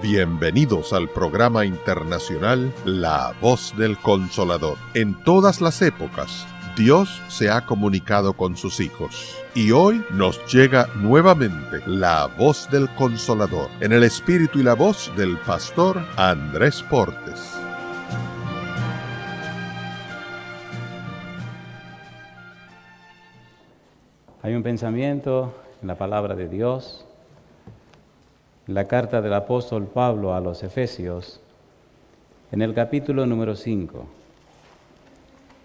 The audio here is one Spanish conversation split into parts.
Bienvenidos al programa internacional La Voz del Consolador. En todas las épocas, Dios se ha comunicado con sus hijos. Y hoy nos llega nuevamente la Voz del Consolador, en el espíritu y la voz del pastor Andrés Portes. Hay un pensamiento en la palabra de Dios, en la carta del apóstol Pablo a los Efesios, en el capítulo número 5.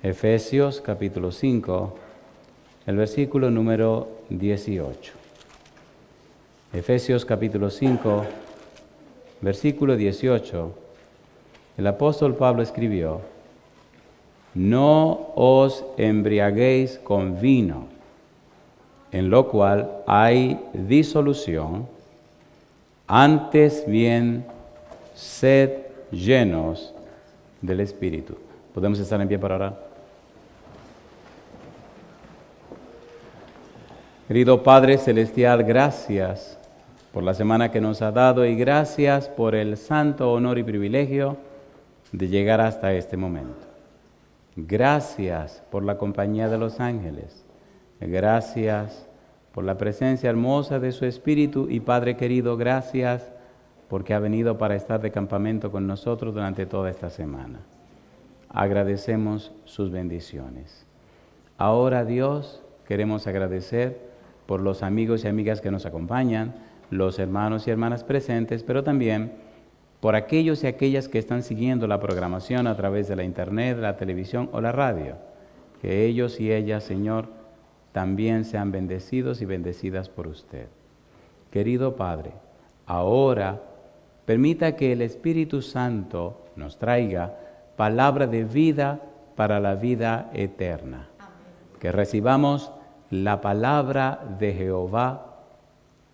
Efesios capítulo 5, el versículo número 18. Efesios capítulo 5, versículo 18. El apóstol Pablo escribió: no os embriaguéis con vino, en lo cual hay disolución, antes bien sed llenos del Espíritu. ¿Podemos estar en pie para orar? Querido Padre Celestial, gracias por la semana que nos ha dado y gracias por el santo honor y privilegio de llegar hasta este momento. Gracias por la compañía de los ángeles. Gracias por la presencia hermosa de su Espíritu y Padre querido, gracias porque ha venido para estar de campamento con nosotros durante toda esta semana. Agradecemos sus bendiciones. Ahora, Dios, queremos agradecer por los amigos y amigas que nos acompañan, los hermanos y hermanas presentes, pero también por aquellos y aquellas que están siguiendo la programación a través de la internet, la televisión o la radio. Que ellos y ellas, Señor, también sean bendecidos y bendecidas por usted. Querido Padre, ahora permita que el Espíritu Santo nos traiga palabra de vida para la vida eterna. Que recibamos la palabra de Jehová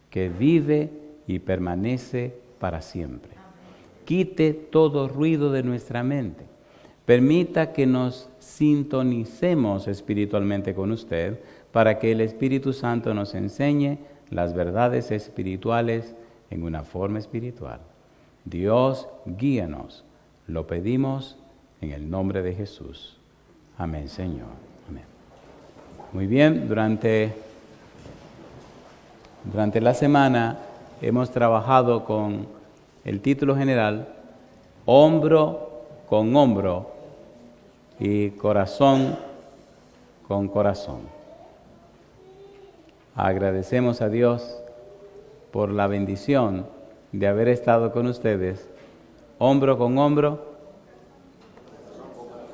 que vive y permanece para siempre. Quite todo ruido de nuestra mente. Permita que nos sintonicemos espiritualmente con usted para que el Espíritu Santo nos enseñe las verdades espirituales en una forma espiritual. Dios, guíanos. Lo pedimos en el nombre de Jesús. Amén, Señor. Amén. Muy bien, durante la semana hemos trabajado con el título general Hombro con hombro y corazón con corazón. Agradecemos a Dios por la bendición de haber estado con ustedes, hombro con hombro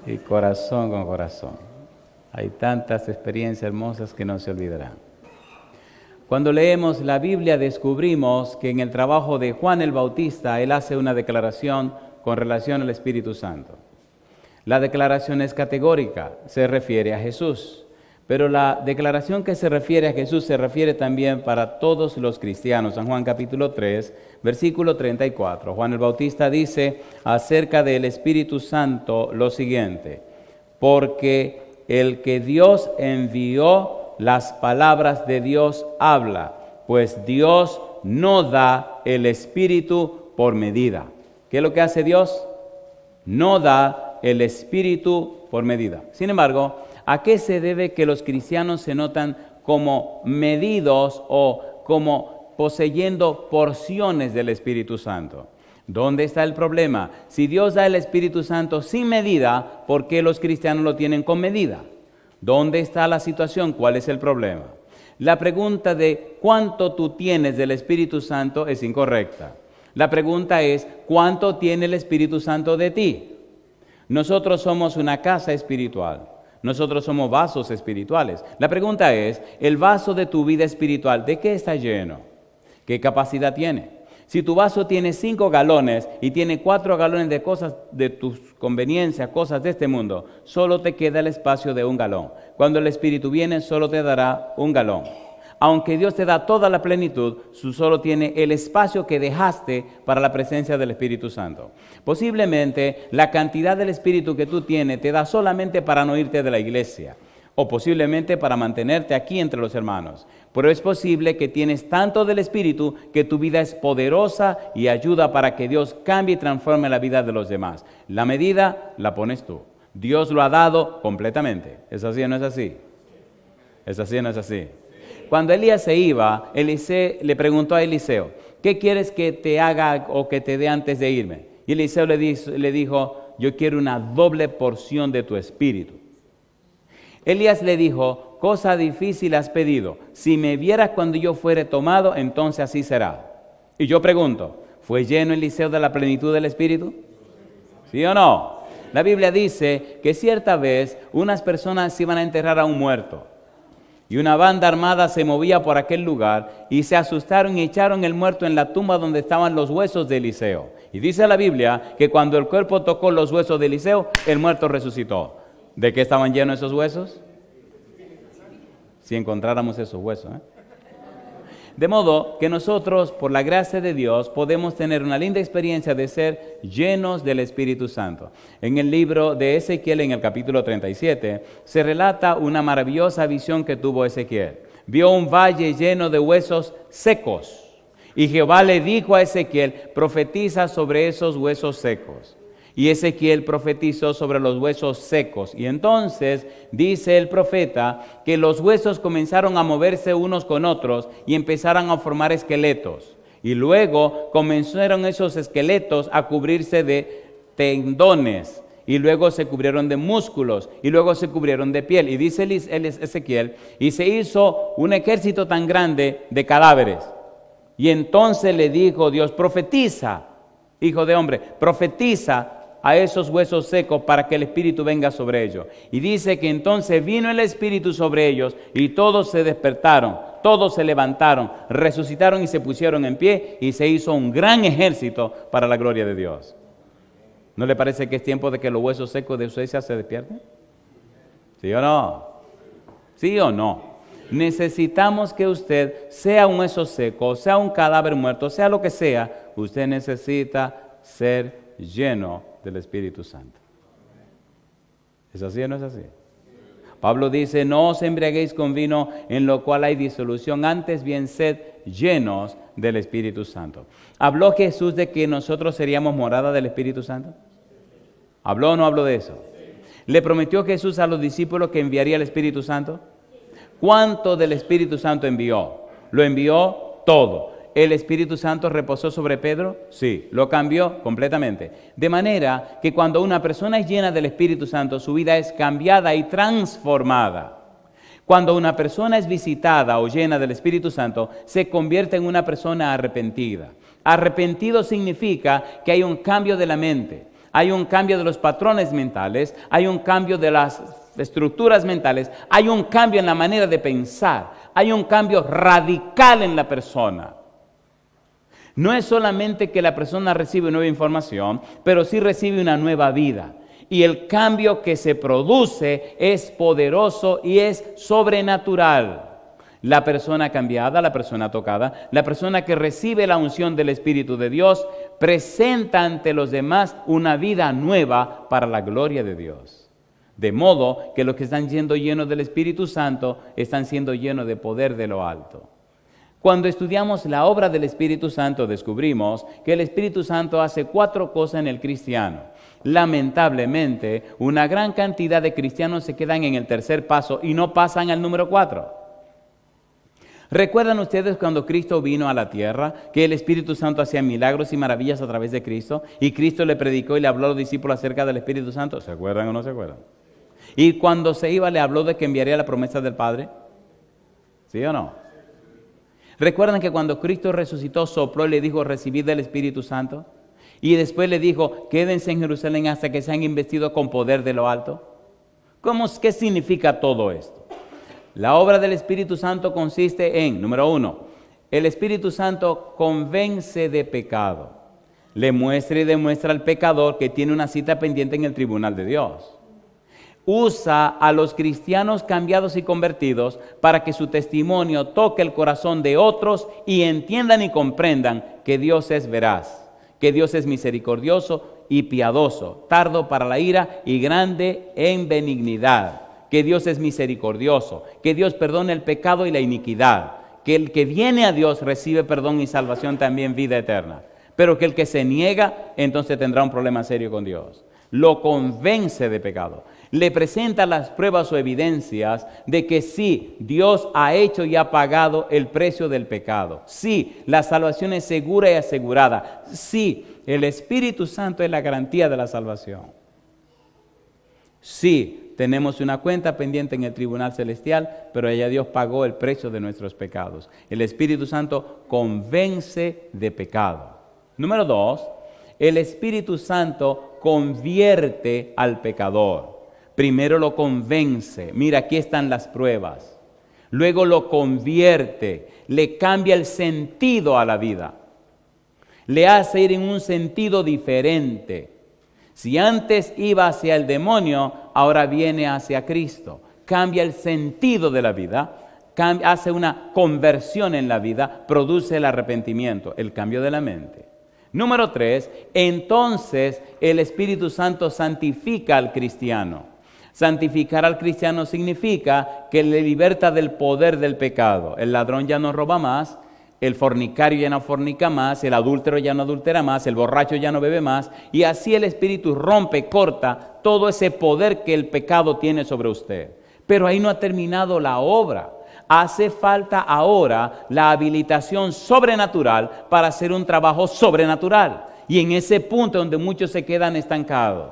y corazón con corazón. Hay tantas experiencias hermosas que no se olvidarán. Cuando leemos la Biblia descubrimos que en el trabajo de Juan el Bautista, él hace una declaración con relación al Espíritu Santo. La declaración es categórica, se refiere a Jesús. Pero la declaración que se refiere a Jesús se refiere también para todos los cristianos. San Juan capítulo 3, versículo 34. Juan el Bautista dice acerca del Espíritu Santo lo siguiente: porque el que Dios envió, las palabras de Dios habla, pues Dios no da el Espíritu por medida. ¿Qué es lo que hace Dios? No da el Espíritu por medida. Sin embargo, ¿a qué se debe que los cristianos se notan como medidos o como poseyendo porciones del Espíritu Santo? ¿Dónde está el problema? Si Dios da el Espíritu Santo sin medida, ¿por qué los cristianos lo tienen con medida? ¿Dónde está la situación? ¿Cuál es el problema? La pregunta de cuánto tú tienes del Espíritu Santo es incorrecta. La pregunta es, ¿cuánto tiene el Espíritu Santo de ti? Nosotros somos una casa espiritual. Nosotros somos vasos espirituales. La pregunta es, el vaso de tu vida espiritual, ¿de qué está lleno? ¿Qué capacidad tiene? Si tu vaso tiene 5 galones y tiene 4 galones de cosas de tus conveniencias, cosas de este mundo, solo te queda el espacio de 1 galón. Cuando el Espíritu viene, solo te dará 1 galón. Aunque Dios te da toda la plenitud, tú solo tienes el espacio que dejaste para la presencia del Espíritu Santo. Posiblemente la cantidad del Espíritu que tú tienes te da solamente para no irte de la iglesia. o posiblemente para mantenerte aquí entre los hermanos. Pero es posible que tienes tanto del Espíritu que tu vida es poderosa y ayuda para que Dios cambie y transforme la vida de los demás. La medida la pones tú. Dios lo ha dado completamente. ¿Es así o no es así? ¿Es así o no es así? Cuando Elías se iba, Eliseo le preguntó a Eliseo, ¿qué quieres que te haga o que te dé antes de irme? Y Eliseo le dijo, yo quiero una doble porción de tu espíritu. Elías le dijo, cosa difícil has pedido. Si me vieras cuando yo fuere tomado, entonces así será. Y yo pregunto, ¿fue lleno Eliseo de la plenitud del espíritu? ¿Sí o no? La Biblia dice que cierta vez unas personas iban a enterrar a un muerto. Y una banda armada se movía por aquel lugar y se asustaron y echaron el muerto en la tumba donde estaban los huesos de Eliseo. Y dice la Biblia que cuando el cuerpo tocó los huesos de Eliseo, el muerto resucitó. ¿De qué estaban llenos esos huesos? Si encontráramos esos huesos. De modo que nosotros, por la gracia de Dios, podemos tener una linda experiencia de ser llenos del Espíritu Santo. En el libro de Ezequiel, en el capítulo 37, se relata una maravillosa visión que tuvo Ezequiel. Vio un valle lleno de huesos secos. Y Jehová le dijo a Ezequiel, profetiza sobre esos huesos secos. Y Ezequiel profetizó sobre los huesos secos. Y entonces dice el profeta que los huesos comenzaron a moverse unos con otros y empezaron a formar esqueletos. Y luego comenzaron esos esqueletos a cubrirse de tendones. Y luego se cubrieron de músculos. Y luego se cubrieron de piel. Y dice Ezequiel, y se hizo un ejército tan grande de cadáveres. Y entonces le dijo Dios, profetiza, hijo de hombre, profetiza a esos huesos secos para que el Espíritu venga sobre ellos. Y dice que entonces vino el Espíritu sobre ellos y todos se despertaron, todos se levantaron, resucitaron y se pusieron en pie y se hizo un gran ejército para la gloria de Dios. ¿No le parece que es tiempo de que los huesos secos de Suecia se despierten? ¿Sí o no? ¿Sí o no? Necesitamos que usted sea un hueso seco, sea un cadáver muerto, sea lo que sea, usted necesita ser lleno del Espíritu Santo. ¿Es así o no es así? Pablo dice, no os embriaguéis con vino en lo cual hay disolución, antes bien sed llenos del Espíritu Santo. ¿Habló Jesús de que nosotros seríamos morada del Espíritu Santo? ¿Habló o no habló de eso? ¿Le prometió Jesús a los discípulos que enviaría el Espíritu Santo? ¿Cuánto del Espíritu Santo envió? Lo envió todo. ¿El Espíritu Santo reposó sobre Pedro? Sí, lo cambió completamente. De manera que cuando una persona es llena del Espíritu Santo, su vida es cambiada y transformada. Cuando una persona es visitada o llena del Espíritu Santo, se convierte en una persona arrepentida. Arrepentido significa que hay un cambio de la mente, hay un cambio de los patrones mentales, hay un cambio de las estructuras mentales, hay un cambio en la manera de pensar, hay un cambio radical en la persona. No es solamente que la persona recibe nueva información, pero sí recibe una nueva vida. Y el cambio que se produce es poderoso y es sobrenatural. La persona cambiada, la persona tocada, la persona que recibe la unción del Espíritu de Dios, presenta ante los demás una vida nueva para la gloria de Dios. De modo que los que están siendo llenos del Espíritu Santo están siendo llenos de poder de lo alto. Cuando estudiamos la obra del Espíritu Santo, descubrimos que el Espíritu Santo hace 4 cosas en el cristiano. Lamentablemente, una gran cantidad de cristianos se quedan en el tercer paso y no pasan al número 4. ¿Recuerdan ustedes cuando Cristo vino a la tierra, que el Espíritu Santo hacía milagros y maravillas a través de Cristo? Y Cristo le predicó y le habló a los discípulos acerca del Espíritu Santo. ¿Se acuerdan o no se acuerdan? Y cuando se iba le habló de que enviaría la promesa del Padre. ¿Sí o no? ¿Recuerdan que cuando Cristo resucitó, sopló y le dijo, recibid del Espíritu Santo? Y después le dijo, quédense en Jerusalén hasta que sean investidos con poder de lo alto. ¿Qué significa todo esto? La obra del Espíritu Santo consiste en, número 1, el Espíritu Santo convence de pecado. Le muestra y demuestra al pecador que tiene una cita pendiente en el tribunal de Dios. Usa a los cristianos cambiados y convertidos para que su testimonio toque el corazón de otros y entiendan y comprendan que Dios es veraz, que Dios es misericordioso y piadoso, tardo para la ira y grande en benignidad, que Dios es misericordioso, que Dios perdona el pecado y la iniquidad, que el que viene a Dios recibe perdón y salvación, también vida eterna, pero que el que se niega, entonces tendrá un problema serio con Dios. Lo convence de pecado, le presenta las pruebas o evidencias de que sí, Dios ha hecho y ha pagado el precio del pecado. Sí, la salvación es segura y asegurada. Sí, el Espíritu Santo es la garantía de la salvación. Sí, tenemos una cuenta pendiente en el tribunal celestial, pero ya Dios pagó el precio de nuestros pecados. El Espíritu Santo convence de pecado. Número 2, el Espíritu Santo convierte al pecador. Primero lo convence. Mira, aquí están las pruebas. Luego lo convierte, le cambia el sentido a la vida. Le hace ir en un sentido diferente. Si antes iba hacia el demonio, ahora viene hacia Cristo. Cambia el sentido de la vida, hace una conversión en la vida, produce el arrepentimiento, el cambio de la mente. Número 3, entonces el Espíritu Santo santifica al cristiano. Santificar al cristiano significa que le liberta del poder del pecado. El ladrón ya no roba más, el fornicario ya no fornica más, el adúltero ya no adultera más, el borracho ya no bebe más, y así el Espíritu rompe, corta todo ese poder que el pecado tiene sobre usted. Pero ahí no ha terminado la obra. Hace falta ahora la habilitación sobrenatural para hacer un trabajo sobrenatural. Y en ese punto donde muchos se quedan estancados.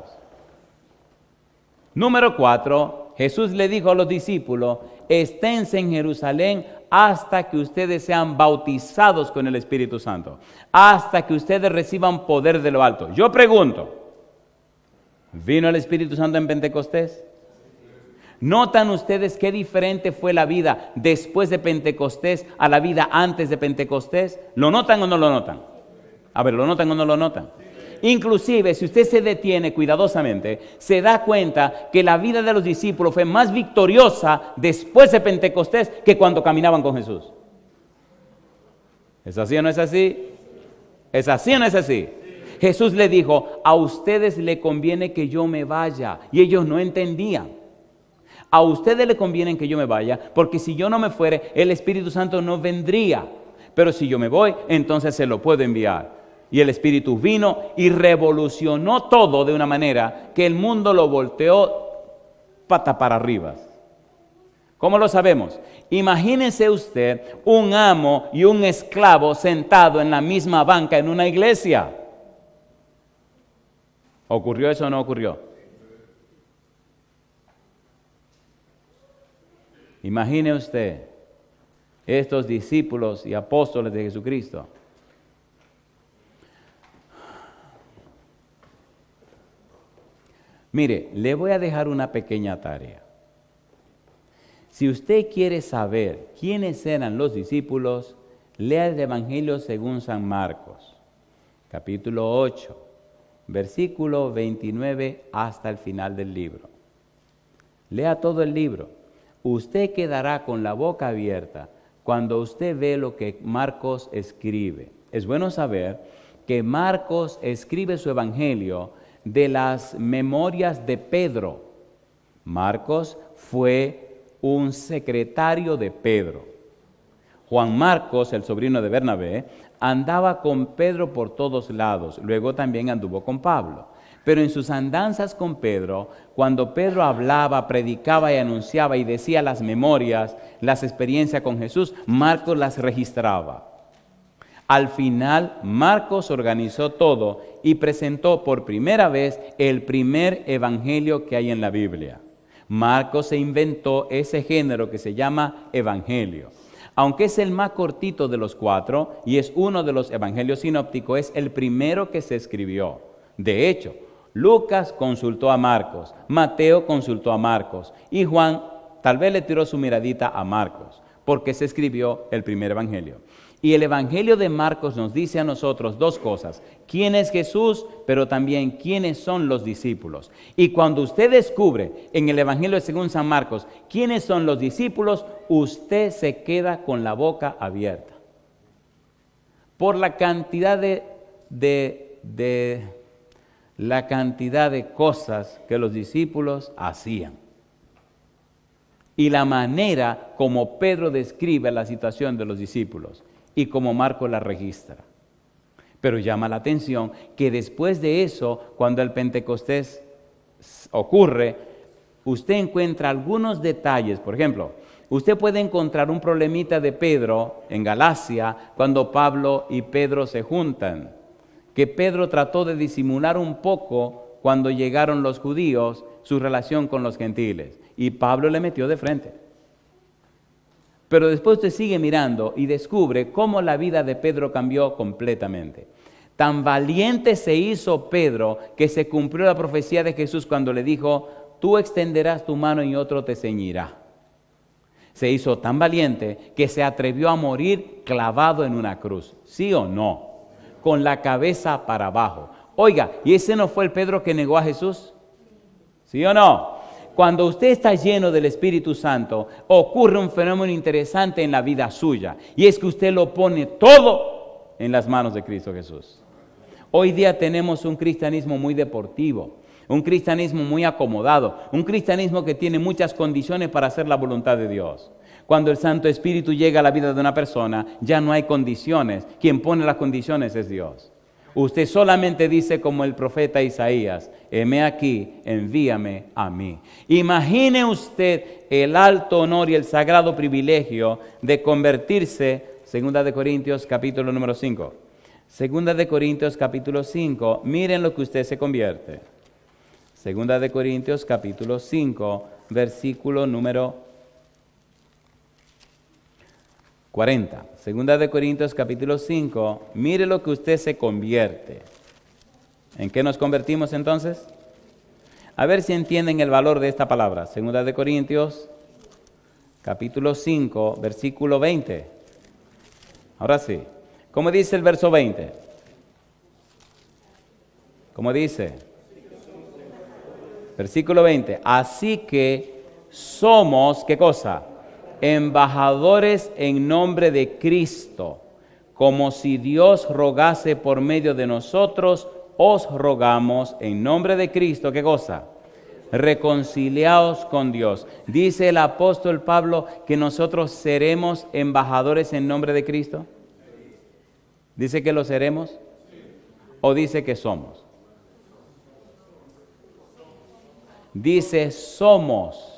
Número 4, Jesús le dijo a los discípulos, esténse en Jerusalén hasta que ustedes sean bautizados con el Espíritu Santo, hasta que ustedes reciban poder de lo alto. Yo pregunto, ¿vino el Espíritu Santo en Pentecostés? ¿Notan ustedes qué diferente fue la vida después de Pentecostés a la vida antes de Pentecostés? ¿Lo notan o no lo notan? A ver, ¿lo notan o no lo notan? Inclusive, si usted se detiene cuidadosamente, se da cuenta que la vida de los discípulos fue más victoriosa después de Pentecostés que cuando caminaban con Jesús. ¿Es así o no es así? ¿Es así o no es así? Jesús le dijo, a ustedes le conviene que yo me vaya, y ellos no entendían. A ustedes le conviene que yo me vaya, porque si yo no me fuere, el Espíritu Santo no vendría. Pero si yo me voy, entonces se lo puedo enviar. Y el Espíritu vino y revolucionó todo de una manera que el mundo lo volteó pata para arriba. ¿Cómo lo sabemos? Imagínese usted un amo y un esclavo sentado en la misma banca en una iglesia. ¿Ocurrió eso o no ocurrió? Imagine usted estos discípulos y apóstoles de Jesucristo. Mire, le voy a dejar una pequeña tarea. Si usted quiere saber quiénes eran los discípulos, lea el Evangelio según San Marcos, capítulo 8, versículo 29 hasta el final del libro. Lea todo el libro. Usted quedará con la boca abierta cuando usted ve lo que Marcos escribe. Es bueno saber que Marcos escribe su evangelio de las memorias de Pedro. Marcos fue un secretario de Pedro. Juan Marcos, el sobrino de Bernabé, andaba con Pedro por todos lados. Luego también anduvo con Pablo. Pero en sus andanzas con Pedro, cuando Pedro hablaba, predicaba y anunciaba y decía las memorias, las experiencias con Jesús, Marcos las registraba. Al final, Marcos organizó todo y presentó por primera vez el primer evangelio que hay en la Biblia. Marcos se inventó ese género que se llama evangelio. Aunque es el más cortito de los 4 y es uno de los evangelios sinópticos, es el primero que se escribió. De hecho, Lucas consultó a Marcos, Mateo consultó a Marcos y Juan tal vez le tiró su miradita a Marcos, porque se escribió el primer evangelio. Y el evangelio de Marcos nos dice a nosotros dos cosas: quién es Jesús, pero también quiénes son los discípulos. Y cuando usted descubre en el evangelio según San Marcos quiénes son los discípulos, usted se queda con la boca abierta. Por la cantidad de cosas que los discípulos hacían. y la manera como Pedro describe la situación de los discípulos y como Marcos la registra. Pero llama la atención que después de eso, cuando el Pentecostés ocurre, usted encuentra algunos detalles. Por ejemplo, usted puede encontrar un problemita de Pedro en Galacia cuando Pablo y Pedro se juntan, que Pedro trató de disimular un poco cuando llegaron los judíos su relación con los gentiles, y Pablo le metió de frente. Pero después usted sigue mirando y descubre cómo la vida de Pedro cambió completamente. Tan valiente se hizo Pedro que se cumplió la profecía de Jesús cuando le dijo: tú extenderás tu mano y otro te ceñirá. Se hizo tan valiente que se atrevió a morir clavado en una cruz. ¿Sí o no? Con la cabeza para abajo. Oiga, ¿y ese no fue el Pedro que negó a Jesús? ¿Sí o no? Cuando usted está lleno del Espíritu Santo, ocurre un fenómeno interesante en la vida suya, y es que usted lo pone todo en las manos de Cristo Jesús. Hoy día tenemos un cristianismo muy deportivo, un cristianismo muy acomodado, un cristianismo que tiene muchas condiciones para hacer la voluntad de Dios. Cuando el Santo Espíritu llega a la vida de una persona, ya no hay condiciones. Quien pone las condiciones es Dios. Usted solamente dice como el profeta Isaías: heme aquí, envíame a mí. Imagine usted el alto honor y el sagrado privilegio de convertirse, 2 de Corintios capítulo número 5. 2 de Corintios capítulo 5, miren lo que usted se convierte. 2 de Corintios capítulo 5, versículo número 40. 2 de Corintios capítulo 5, mire lo que usted se convierte. ¿En qué nos convertimos entonces? A ver si entienden el valor de esta palabra. 2 de Corintios capítulo 5, versículo 20. Ahora sí. ¿Cómo dice el verso 20? ¿Cómo dice? Versículo 20. Así que somos, ¿qué cosa? Embajadores en nombre de Cristo, como si Dios rogase por medio de nosotros, os rogamos en nombre de Cristo, ¿qué cosa? Reconciliaos con Dios. Dice el apóstol Pablo que nosotros seremos embajadores en nombre de Cristo. ¿Dice que lo seremos? ¿O dice que somos? Dice somos.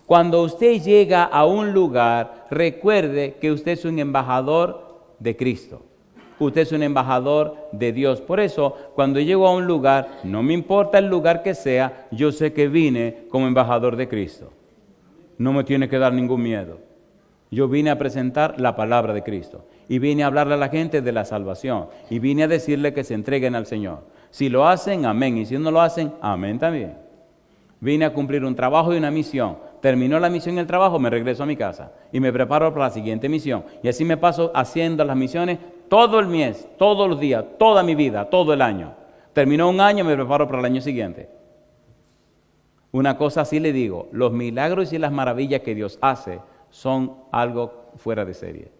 Cuando usted llega a un lugar, recuerde que usted es un embajador de Cristo. Usted es un embajador de Dios. Por eso, cuando llego a un lugar, no me importa el lugar que sea, yo sé que vine como embajador de Cristo. No me tiene que dar ningún miedo. Yo vine a presentar la palabra de Cristo. Y vine a hablarle a la gente de la salvación. Y vine a decirle que se entreguen al Señor. Si lo hacen, amén. Y si no lo hacen, amén también. Vine a cumplir un trabajo y una misión. Terminó la misión y el trabajo, me regreso a mi casa. Y me preparo para la siguiente misión. Y así me paso haciendo las misiones todo el mes, todos los días, toda mi vida, todo el año. Terminó un año, me preparo para el año siguiente. Una cosa así le digo, los milagros y las maravillas que Dios hace son algo fuera de serie.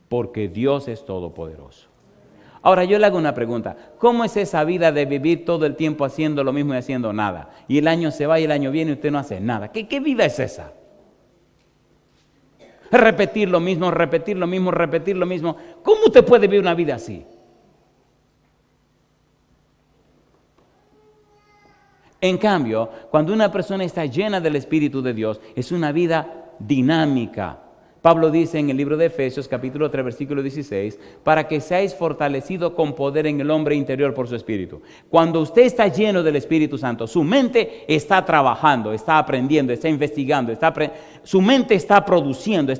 Porque Dios es todopoderoso. Ahora yo le hago una pregunta. ¿Cómo es esa vida de vivir todo el tiempo haciendo lo mismo y haciendo nada? Y el año se va y el año viene y usted no hace nada. ¿Qué vida es esa? Repetir lo mismo, repetir lo mismo, repetir lo mismo. ¿Cómo usted puede vivir una vida así? En cambio, cuando una persona está llena del Espíritu de Dios, es una vida dinámica. Pablo dice en el libro de Efesios, capítulo 3, versículo 16, para que seáis fortalecidos con poder en el hombre interior por su Espíritu. Cuando usted está lleno del Espíritu Santo, su mente está trabajando, está aprendiendo, está investigando, su mente está produciendo.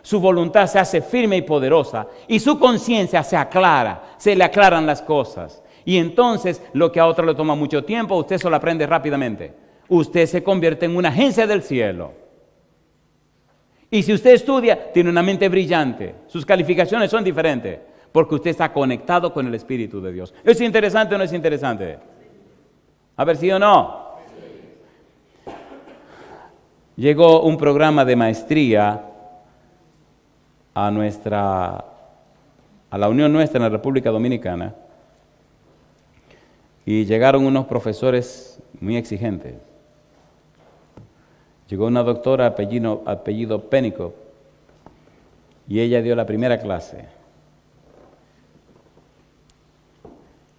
Su voluntad se hace firme y poderosa y su conciencia se aclara, se le aclaran las cosas. Y entonces, lo que a otro le toma mucho tiempo, usted se lo aprende rápidamente. Usted se convierte en una agencia del cielo. Y si usted estudia, tiene una mente brillante. Sus calificaciones son diferentes, porque usted está conectado con el Espíritu de Dios. ¿Es interesante o no es interesante? A ver, ¿sí o no? Llegó un programa de maestría a la unión nuestra en la República Dominicana, y llegaron unos profesores muy exigentes. Llegó una doctora apellido Pennicott y ella dio la primera clase.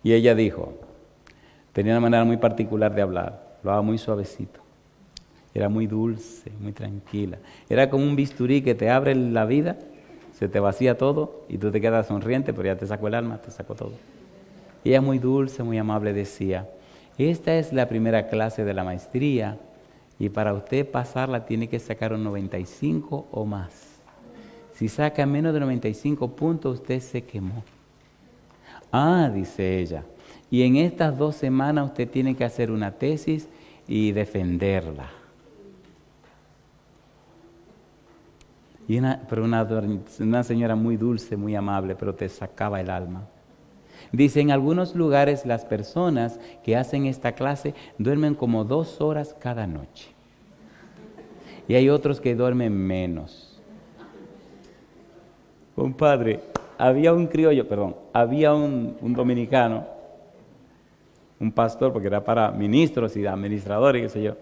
Y ella dijo, tenía una manera muy particular de hablar, lo hablaba muy suavecito. Era muy dulce, muy tranquila. Era como un bisturí que te abre la vida, se te vacía todo y tú te quedas sonriente, pero ya te sacó el alma, te sacó todo. Y ella muy dulce, muy amable decía, esta es la primera clase de la maestría y para usted pasarla tiene que sacar un 95 o más. Si saca menos de 95 puntos, usted se quemó. Ah, dice ella, y en estas 2 semanas usted tiene que hacer una tesis y defenderla. Pero una señora muy dulce, muy amable, pero te sacaba el alma. Dice, en algunos lugares las personas que hacen esta clase duermen como 2 horas cada noche. Y hay otros que duermen menos. Compadre, había un dominicano, un pastor, porque era para ministros y administradores, qué sé yo,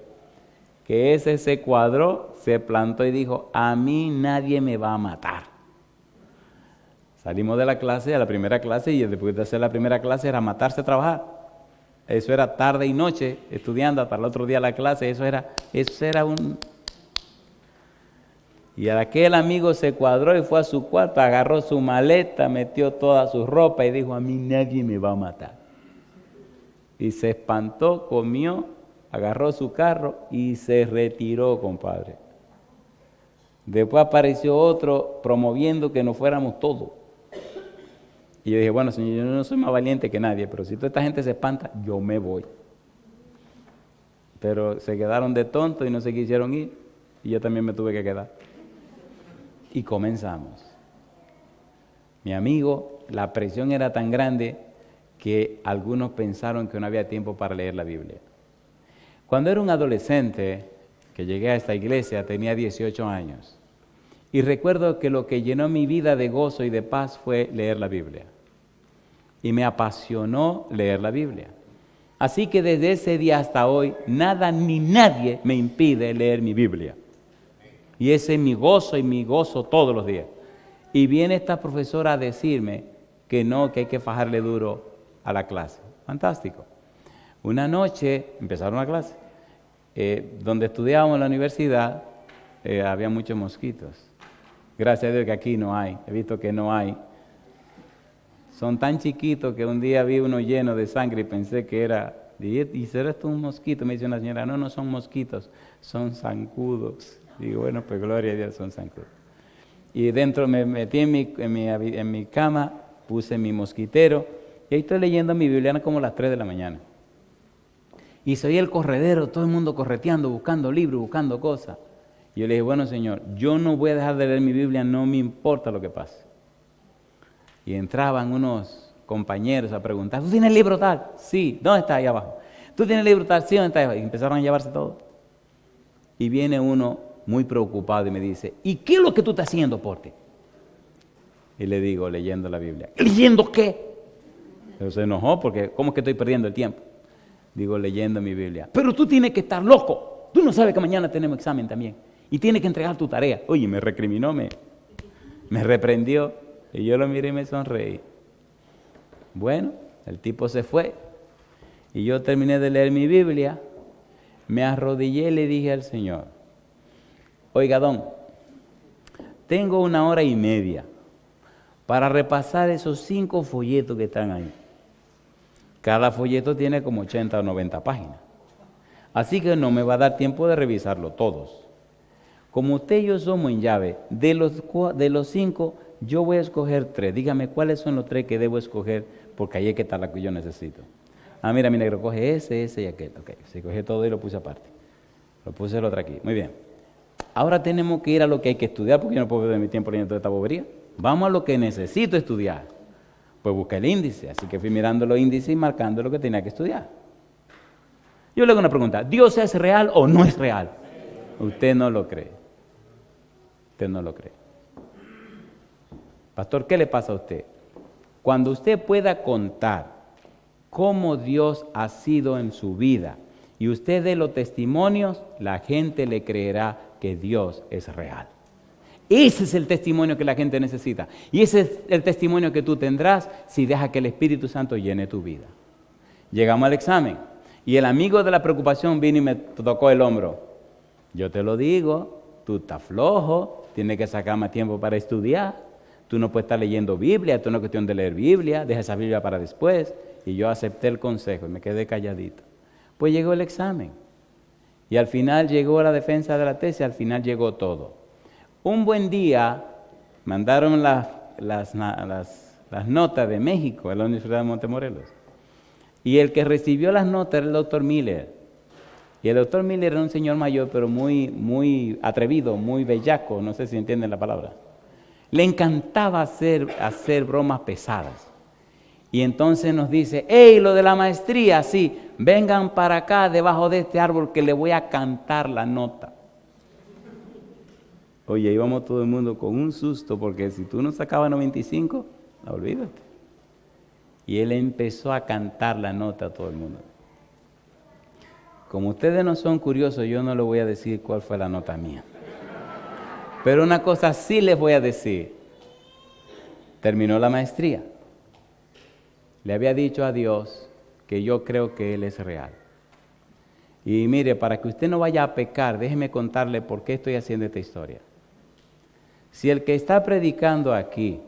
que ese se cuadró, se plantó y dijo, a mí nadie me va a matar. Salimos de la clase, a la primera clase, y después de hacer la primera clase era matarse a trabajar. Eso era tarde y noche, estudiando para el otro día la clase, eso era un... Y aquel amigo se cuadró y fue a su cuarto, agarró su maleta, metió toda su ropa y dijo, a mí nadie me va a matar. Y se espantó, comió, agarró su carro y se retiró, compadre. Después apareció otro promoviendo que nos fuéramos todos. Y yo dije, bueno, señor, yo no soy más valiente que nadie, pero si toda esta gente se espanta, yo me voy. Pero se quedaron de tontos y no se quisieron ir, y yo también me tuve que quedar. Y comenzamos. Mi amigo, la presión era tan grande que algunos pensaron que no había tiempo para leer la Biblia. Cuando era un adolescente, que llegué a esta iglesia, tenía 18 años. Y recuerdo que lo que llenó mi vida de gozo y de paz fue leer la Biblia. Y me apasionó leer la Biblia. Así que desde ese día hasta hoy, nada ni nadie me impide leer mi Biblia. Y ese es mi gozo todos los días. Y viene esta profesora a decirme que no, que hay que fajarle duro a la clase. Fantástico. Una noche empezaron la clase. Donde estudiábamos en la universidad, había muchos mosquitos. Gracias a Dios que aquí no hay. He visto que no hay. Son tan chiquitos que un día vi uno lleno de sangre y pensé que era... ¿Y será esto un mosquito? Me dice una señora, no son mosquitos, son zancudos. Digo, bueno, pues gloria a Dios, son zancudos. Y dentro me metí en mi cama, puse mi mosquitero, y ahí estoy leyendo mi Biblia, eran como las 3 de la mañana. Y se oía el corredero, todo el mundo correteando, buscando libros, buscando cosas. Y yo le dije, bueno, Señor, yo no voy a dejar de leer mi Biblia, no me importa lo que pase. Y entraban unos compañeros a preguntar, ¿tú tienes el libro tal? Sí, ¿dónde está? Ahí abajo. ¿Tú tienes el libro tal? Sí, ¿dónde está? Ahí abajo. Y empezaron a llevarse todo. Y viene uno muy preocupado y me dice, ¿y qué es lo que tú estás haciendo, Porte? Y le digo, leyendo la Biblia. ¿Leyendo qué? Pero se enojó porque, ¿cómo es que estoy perdiendo el tiempo? Digo, leyendo mi Biblia. Pero tú tienes que estar loco. Tú no sabes que mañana tenemos examen también. Y tienes que entregar tu tarea. Oye, me recriminó, me reprendió. Y yo lo miré y me sonreí. Bueno, el tipo se fue. Y yo terminé de leer mi Biblia. Me arrodillé y le dije al Señor, oiga, don, tengo 1 hora y media para repasar esos 5 folletos que están ahí. Cada folleto tiene como 80 o 90 páginas. Así que no me va a dar tiempo de revisarlo todos. Como usted y yo somos en llave, de los 5, yo voy a escoger 3. Dígame cuáles son los 3 que debo escoger, porque ahí es que está la que yo necesito. Ah, mira, mi negro, coge ese y aquel. Ok, se cogió todo y lo puse aparte. Lo puse el otro aquí. Muy bien. Ahora tenemos que ir a lo que hay que estudiar, porque yo no puedo perder mi tiempo leyendo toda esta bobería. Vamos a lo que necesito estudiar. Pues busqué el índice, así que fui mirando los índices y marcando lo que tenía que estudiar. Yo le hago una pregunta, ¿Dios es real o no es real? Usted no lo cree. Usted no lo cree. Pastor, ¿qué le pasa a usted? Cuando usted pueda contar cómo Dios ha sido en su vida y usted dé los testimonios, la gente le creerá que Dios es real. Ese es el testimonio que la gente necesita. Y ese es el testimonio que tú tendrás si dejas que el Espíritu Santo llene tu vida. Llegamos al examen y el amigo de la preocupación vino y me tocó el hombro. Yo te lo digo, tú estás flojo, tienes que sacar más tiempo para estudiar. Tú no puedes estar leyendo Biblia, esto no es cuestión de leer Biblia, deja esa Biblia para después. Y yo acepté el consejo y me quedé calladito. Pues llegó el examen y al final llegó la defensa de la tesis, al final llegó todo. Un buen día mandaron las notas de México a la Universidad de Montemorelos. Y el que recibió las notas era el doctor Miller. Y el doctor Miller era un señor mayor, pero muy atrevido, muy bellaco, no sé si entienden la palabra. Le encantaba hacer bromas pesadas. Y entonces nos dice, hey, lo de la maestría, sí, vengan para acá debajo de este árbol que le voy a cantar la nota. Oye, íbamos todo el mundo con un susto, porque si tú no sacabas 95, olvídate. Y él empezó a cantar la nota a todo el mundo. Como ustedes no son curiosos, yo no les voy a decir cuál fue la nota mía. Pero una cosa sí les voy a decir. Terminó la maestría. Le había dicho a Dios que yo creo que Él es real. Y mire, para que usted no vaya a pecar, déjeme contarle por qué estoy haciendo esta historia. Si el que está predicando aquí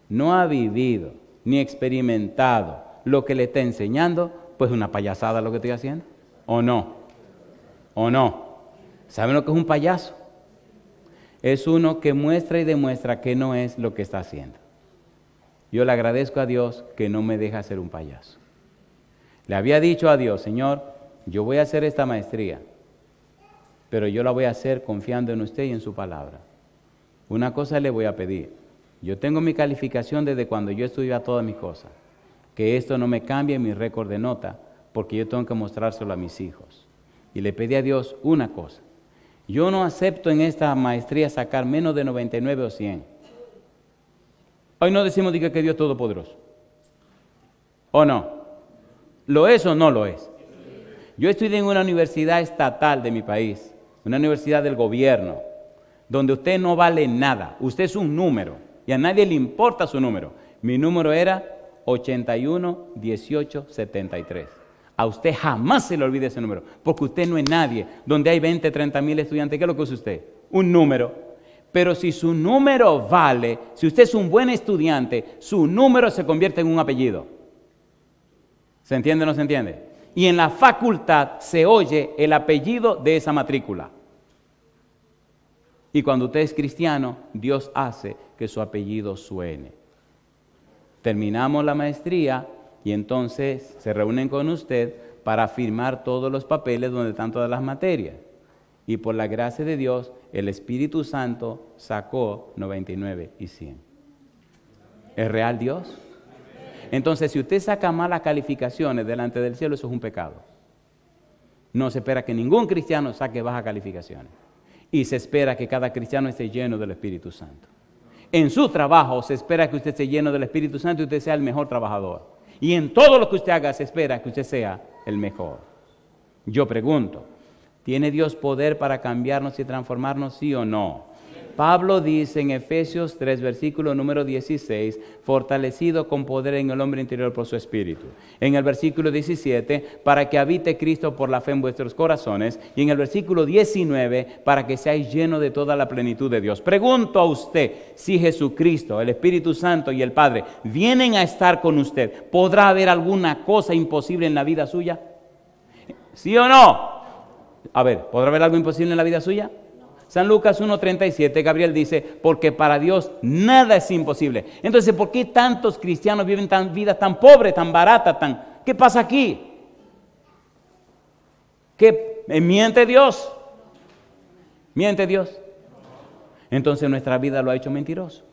no ha vivido ni experimentado lo que le está enseñando, pues es una payasada lo que estoy haciendo. ¿O no? ¿O no? ¿Saben lo que es un payaso? Es uno que muestra y demuestra que no es lo que está haciendo. Yo le agradezco a Dios que no me deja ser un payaso. Le había dicho a Dios, Señor, yo voy a hacer esta maestría, pero yo la voy a hacer confiando en usted y en su palabra. Una cosa le voy a pedir. Yo tengo mi calificación desde cuando yo estudiaba todas mis cosas. Que esto no me cambie mi récord de nota, porque yo tengo que mostrárselo a mis hijos. Y le pedí a Dios una cosa. Yo no acepto en esta maestría sacar menos de 99 o 100. Hoy no decimos que Dios es todopoderoso. ¿O no? ¿Lo es o no lo es? Yo estudié en una universidad estatal de mi país, una universidad del gobierno, donde usted no vale nada. Usted es un número y a nadie le importa su número. Mi número era 811873. A usted jamás se le olvide ese número, porque usted no es nadie. Donde hay 20, 30 mil estudiantes, ¿qué es lo que es usted? Un número. Pero si su número vale, si usted es un buen estudiante, su número se convierte en un apellido. ¿Se entiende o no se entiende? Y en la facultad se oye el apellido de esa matrícula. Y cuando usted es cristiano, Dios hace que su apellido suene. Terminamos la maestría y entonces se reúnen con usted para firmar todos los papeles donde están todas las materias. Y por la gracia de Dios, el Espíritu Santo sacó 99 y 100. ¿Es real Dios? Entonces, si usted saca malas calificaciones delante del cielo, eso es un pecado. No se espera que ningún cristiano saque bajas calificaciones. Y se espera que cada cristiano esté lleno del Espíritu Santo. En su trabajo se espera que usted esté lleno del Espíritu Santo y usted sea el mejor trabajador. Y en todo lo que usted haga se espera que usted sea el mejor. Yo pregunto, ¿tiene Dios poder para cambiarnos y transformarnos, sí o no? Pablo dice en Efesios 3, versículo número 16, fortalecido con poder en el hombre interior por su espíritu. En el versículo 17, para que habite Cristo por la fe en vuestros corazones. Y en el versículo 19, para que seáis llenos de toda la plenitud de Dios. Pregunto a usted, si Jesucristo, el Espíritu Santo y el Padre vienen a estar con usted, ¿podrá haber alguna cosa imposible en la vida suya? ¿Sí o no? A ver, ¿podrá haber algo imposible en la vida suya? San Lucas 1:37, Gabriel dice, porque para Dios nada es imposible. Entonces, ¿por qué tantos cristianos viven vidas tan pobres, tan baratas, ¿qué pasa aquí? ¿Qué miente Dios? ¿Miente Dios? Entonces nuestra vida lo ha hecho mentiroso.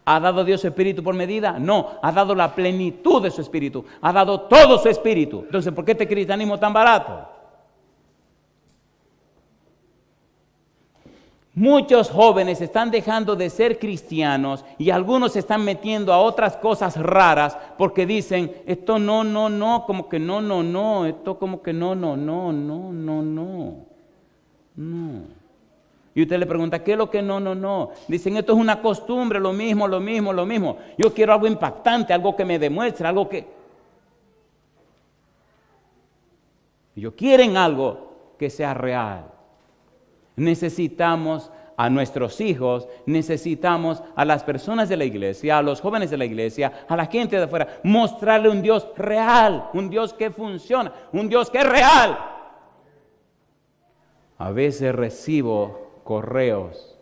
¿Ha dado Dios su espíritu por medida? No, ha dado la plenitud de su espíritu, ha dado todo su espíritu. Entonces, ¿por qué este cristianismo tan barato? Muchos jóvenes están dejando de ser cristianos y algunos se están metiendo a otras cosas raras porque dicen, esto no, como que no, esto como que no. Y usted le pregunta, ¿qué es lo que no? Dicen, esto es una costumbre, lo mismo. Yo quiero algo impactante, algo que me demuestre, algo que... Ellos quieren algo que sea real. Necesitamos a nuestros hijos, necesitamos a las personas de la iglesia, a los jóvenes de la iglesia, a la gente de afuera, mostrarle un Dios real, un Dios que funciona, un Dios que es real. A veces recibo correos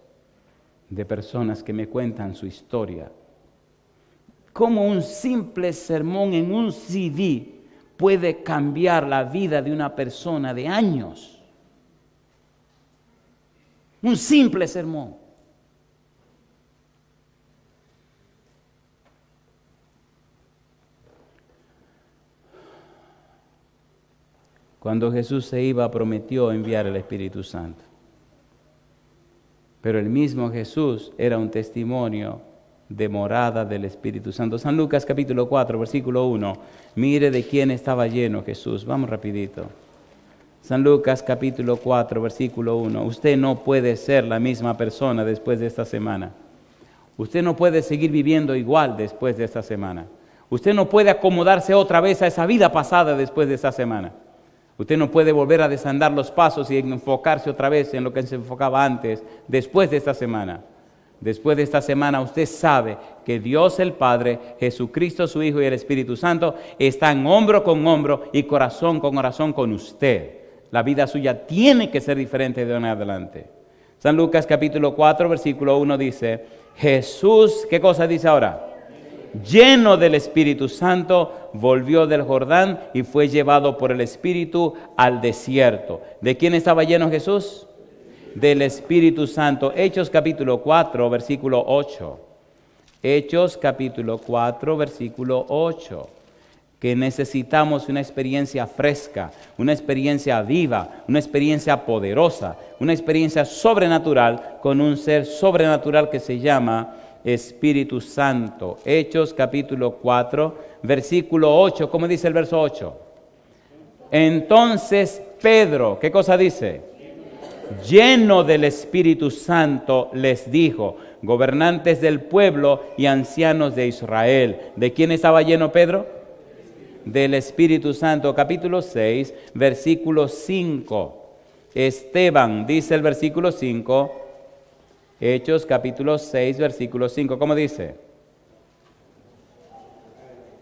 de personas que me cuentan su historia. Cómo un simple sermón en un CD puede cambiar la vida de una persona de años. Un simple sermón. Cuando Jesús se iba, prometió enviar el Espíritu Santo. Pero el mismo Jesús era un testimonio de morada del Espíritu Santo. San Lucas capítulo 4, versículo 1. Mire de quién estaba lleno Jesús. Vamos rapidito. San Lucas capítulo 4, versículo 1. Usted no puede ser la misma persona después de esta semana. Usted no puede seguir viviendo igual después de esta semana. Usted no puede acomodarse otra vez a esa vida pasada después de esta semana. Usted no puede volver a desandar los pasos y enfocarse otra vez en lo que se enfocaba antes, después de esta semana. Después de esta semana usted sabe que Dios el Padre, Jesucristo su Hijo y el Espíritu Santo están hombro con hombro y corazón con corazón con usted. La vida suya tiene que ser diferente de ahora en adelante. San Lucas capítulo 4, versículo 1 dice, Jesús, ¿qué cosa dice ahora? Lleno del Espíritu Santo, volvió del Jordán y fue llevado por el Espíritu al desierto. ¿De quién estaba lleno Jesús? Del Espíritu Santo. Hechos capítulo 4, versículo 8. Hechos capítulo 4, versículo 8. Que necesitamos una experiencia fresca, una experiencia viva, una experiencia poderosa, una experiencia sobrenatural con un ser sobrenatural que se llama Espíritu Santo. Hechos capítulo 4, versículo 8. ¿Cómo dice el verso 8? Entonces Pedro, ¿qué cosa dice? Lleno del Espíritu Santo, les dijo, gobernantes del pueblo y ancianos de Israel. ¿De quién estaba lleno Pedro? Del Espíritu Santo, capítulo 6, versículo 5. Esteban, dice el versículo 5, Hechos capítulo 6, versículo 5, ¿cómo dice?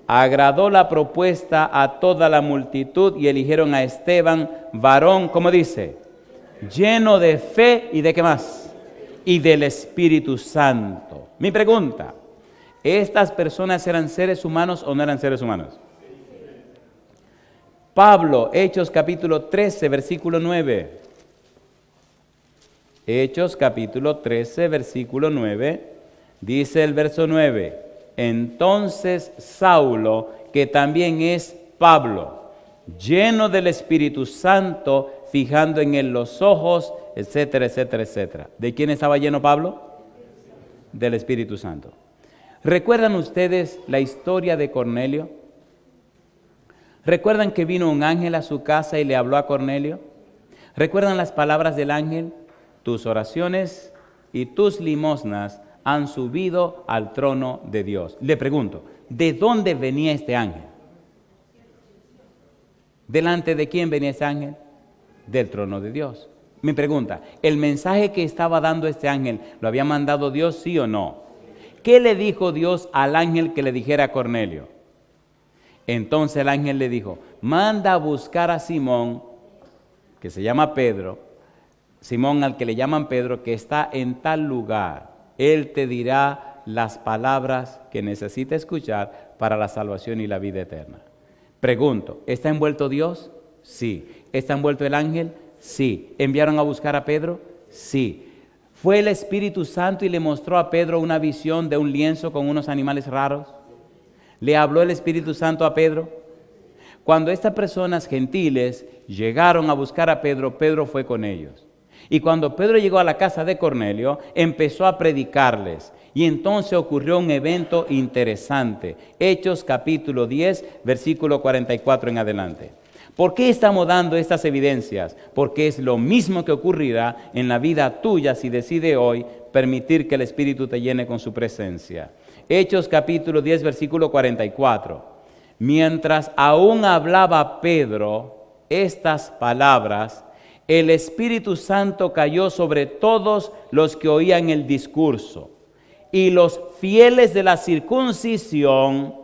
Agradó la propuesta a toda la multitud y eligieron a Esteban, varón, ¿cómo dice? Lleno de fe y ¿de qué más? Y del Espíritu Santo. Mi pregunta, ¿estas personas eran seres humanos o no eran seres humanos? Pablo, Hechos capítulo 13, versículo 9. Hechos capítulo 13, versículo 9. Dice el verso 9. Entonces Saulo, que también es Pablo, lleno del Espíritu Santo, fijando en él los ojos, etcétera, etcétera, etcétera. ¿De quién estaba lleno Pablo? Del Espíritu Santo. ¿Recuerdan ustedes la historia de Cornelio? ¿Recuerdan que vino un ángel a su casa y le habló a Cornelio? ¿Recuerdan las palabras del ángel? Tus oraciones y tus limosnas han subido al trono de Dios. Le pregunto, ¿de dónde venía este ángel? ¿Delante de quién venía este ángel? Del trono de Dios. Mi pregunta, ¿el mensaje que estaba dando este ángel lo había mandado Dios, sí o no? ¿Qué le dijo Dios al ángel que le dijera a Cornelio? Entonces el ángel le dijo, manda a buscar a Simón, que se llama Pedro, Simón al que le llaman Pedro, que está en tal lugar. Él te dirá las palabras que necesita escuchar para la salvación y la vida eterna. Pregunto, ¿está envuelto Dios? Sí. ¿Está envuelto el ángel? Sí. ¿Enviaron a buscar a Pedro? Sí. ¿Fue el Espíritu Santo y le mostró a Pedro una visión de un lienzo con unos animales raros? ¿Le habló el Espíritu Santo a Pedro? Cuando estas personas gentiles llegaron a buscar a Pedro, Pedro fue con ellos. Y cuando Pedro llegó a la casa de Cornelio, empezó a predicarles. Y entonces ocurrió un evento interesante. Hechos capítulo 10, versículo 44 en adelante. ¿Por qué estamos dando estas evidencias? Porque es lo mismo que ocurrirá en la vida tuya si decide hoy permitir que el Espíritu te llene con su presencia. Hechos capítulo 10, versículo 44. Mientras aún hablaba Pedro estas palabras, el Espíritu Santo cayó sobre todos los que oían el discurso. Y los fieles de la circuncisión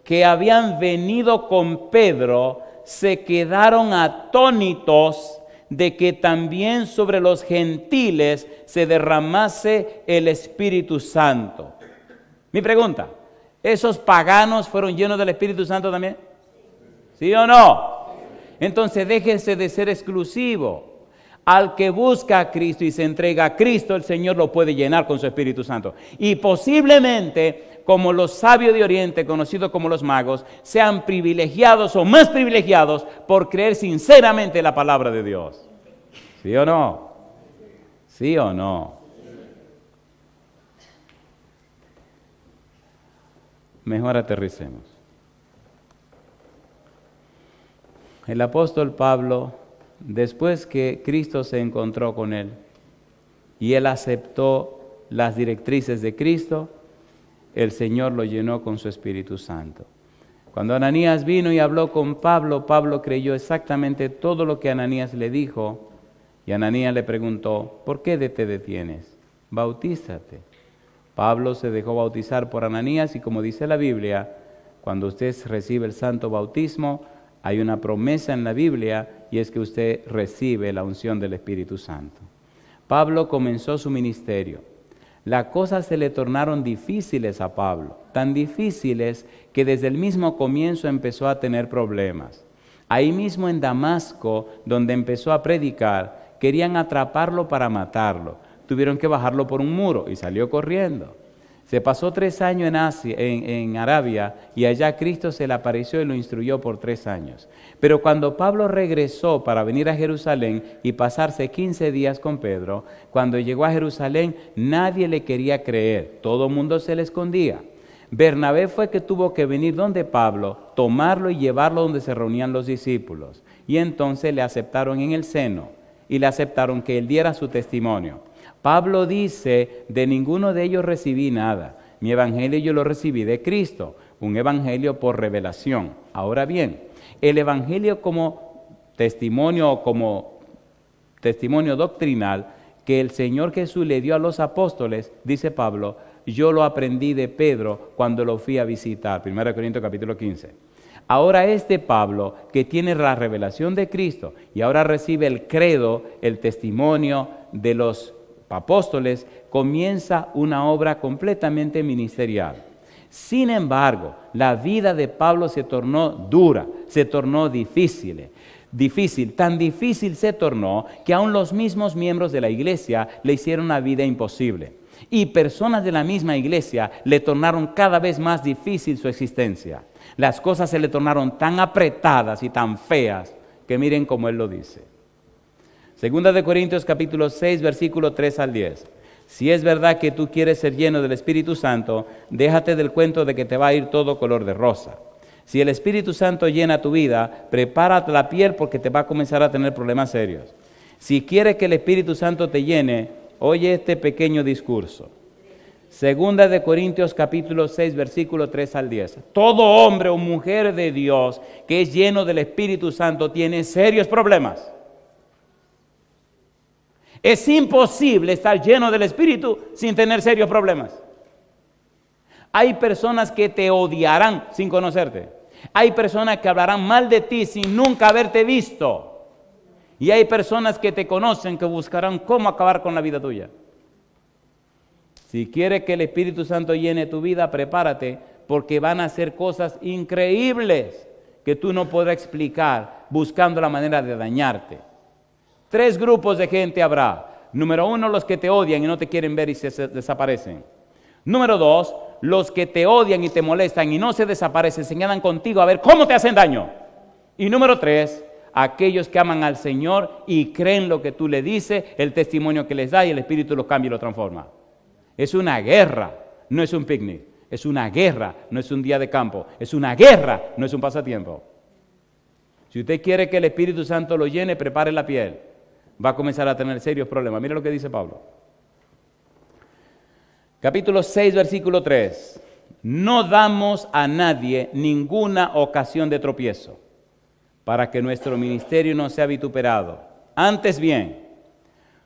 que habían venido con Pedro se quedaron atónitos de que también sobre los gentiles se derramase el Espíritu Santo. Mi pregunta, ¿esos paganos fueron llenos del Espíritu Santo también? ¿Sí o no? Entonces déjese de ser exclusivo. Al que busca a Cristo y se entrega a Cristo, el Señor lo puede llenar con su Espíritu Santo. Y posiblemente, como los sabios de Oriente, conocidos como los magos, sean privilegiados o más privilegiados por creer sinceramente la palabra de Dios. ¿Sí o no? ¿Sí o no? Mejor aterricemos. El apóstol Pablo, después que Cristo se encontró con él y él aceptó las directrices de Cristo, el Señor lo llenó con su Espíritu Santo. Cuando Ananías vino y habló con Pablo, Pablo creyó exactamente todo lo que Ananías le dijo, y Ananías le preguntó: ¿por qué te detienes? Bautízate. Pablo se dejó bautizar por Ananías, y como dice la Biblia, cuando usted recibe el santo bautismo, hay una promesa en la Biblia, y es que usted recibe la unción del Espíritu Santo. Pablo comenzó su ministerio. Las cosas se le tornaron difíciles a Pablo, tan difíciles que desde el mismo comienzo empezó a tener problemas. Ahí mismo en Damasco, donde empezó a predicar, querían atraparlo para matarlo. Tuvieron que bajarlo por un muro y salió corriendo. Se pasó 3 años en Arabia, y allá Cristo se le apareció y lo instruyó por 3 años. Pero cuando Pablo regresó para venir a Jerusalén y pasarse 15 días con Pedro, cuando llegó a Jerusalén nadie le quería creer, todo el mundo se le escondía. Bernabé fue que tuvo que venir donde Pablo, tomarlo y llevarlo donde se reunían los discípulos. Y entonces le aceptaron en el seno y le aceptaron que él diera su testimonio. Pablo dice: de ninguno de ellos recibí nada. Mi evangelio yo lo recibí de Cristo, un evangelio por revelación. Ahora bien, el evangelio como testimonio doctrinal que el Señor Jesús le dio a los apóstoles, dice Pablo, yo lo aprendí de Pedro cuando lo fui a visitar. 1 Corintios capítulo 15. Ahora Pablo, que tiene la revelación de Cristo y ahora recibe el credo, el testimonio de los apóstoles, comienza una obra completamente ministerial. Sin embargo, la vida de Pablo se tornó dura, se tornó difícil. Tan difícil se tornó que aún los mismos miembros de la iglesia le hicieron la vida imposible. Y personas de la misma iglesia le tornaron cada vez más difícil su existencia. Las cosas se le tornaron tan apretadas y tan feas que miren cómo él lo dice. Segunda de Corintios capítulo 6, versículo 3 al 10. Si es verdad que tú quieres ser lleno del Espíritu Santo, déjate del cuento de que te va a ir todo color de rosa. Si el Espíritu Santo llena tu vida, prepárate la piel porque te va a comenzar a tener problemas serios. Si quieres que el Espíritu Santo te llene, oye este pequeño discurso. Segunda de Corintios capítulo 6, versículo 3 al 10. Todo hombre o mujer de Dios que es lleno del Espíritu Santo tiene serios problemas. Es imposible estar lleno del Espíritu sin tener serios problemas. Hay personas que te odiarán sin conocerte. Hay personas que hablarán mal de ti sin nunca haberte visto. Y hay personas que te conocen que buscarán cómo acabar con la vida tuya. Si quieres que el Espíritu Santo llene tu vida, prepárate, porque van a hacer cosas increíbles que tú no podrás explicar buscando la manera de dañarte. 3 grupos de gente habrá. Número 1, los que te odian y no te quieren ver y se desaparecen. Número 2, los que te odian y te molestan y no se desaparecen, se quedan contigo a ver cómo te hacen daño. Y número 3, aquellos que aman al Señor y creen lo que tú le dices, el testimonio que les da y el Espíritu los cambia y los transforma. Es una guerra, no es un picnic. Es una guerra, no es un día de campo. Es una guerra, no es un pasatiempo. Si usted quiere que el Espíritu Santo lo llene, prepare la piel. Va a comenzar a tener serios problemas. Mire lo que dice Pablo. Capítulo 6, versículo 3. No damos a nadie ninguna ocasión de tropiezo para que nuestro ministerio no sea vituperado. Antes bien,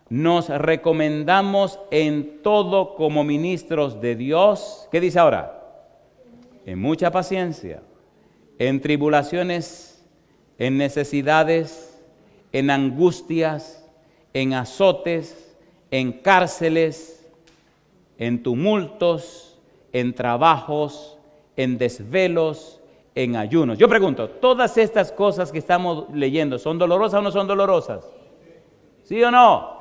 nos recomendamos en todo como ministros de Dios. ¿Qué dice ahora? En mucha paciencia, en tribulaciones, en necesidades, en angustias, en azotes, en cárceles, en tumultos, en trabajos, en desvelos, en ayunos. Yo pregunto, ¿todas estas cosas que estamos leyendo son dolorosas o no son dolorosas? ¿Sí o no?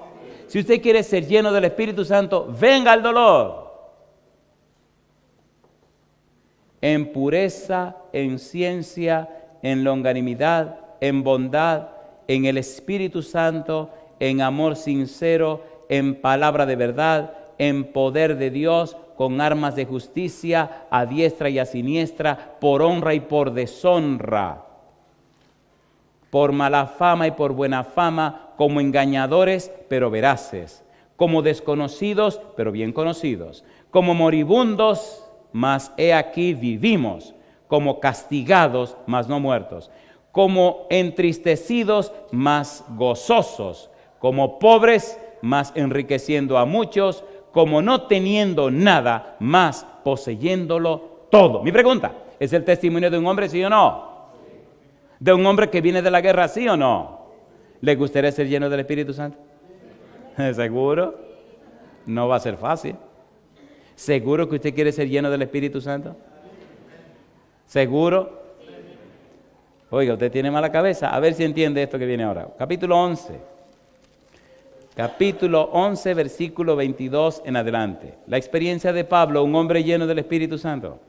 Si usted quiere ser lleno del Espíritu Santo, venga el dolor. En pureza, en ciencia, en longanimidad, en bondad, en el Espíritu Santo, en amor sincero, en palabra de verdad, en poder de Dios, con armas de justicia, a diestra y a siniestra, por honra y por deshonra, por mala fama y por buena fama, como engañadores, pero veraces, como desconocidos, pero bien conocidos, como moribundos, mas he aquí vivimos, como castigados, mas no muertos, como entristecidos, mas gozosos, como pobres, mas enriqueciendo a muchos, como no teniendo nada, mas poseyéndolo todo. Mi pregunta, ¿es el testimonio de un hombre, sí o no? ¿De un hombre que viene de la guerra, sí o no? ¿Le gustaría ser lleno del Espíritu Santo? ¿Seguro? No va a ser fácil. ¿Seguro que usted quiere ser lleno del Espíritu Santo? ¿Seguro? Oiga, usted tiene mala cabeza. A ver si entiende esto que viene ahora. Capítulo 11. Capítulo 11, versículo 22 en adelante. La experiencia de Pablo, un hombre lleno del Espíritu Santo.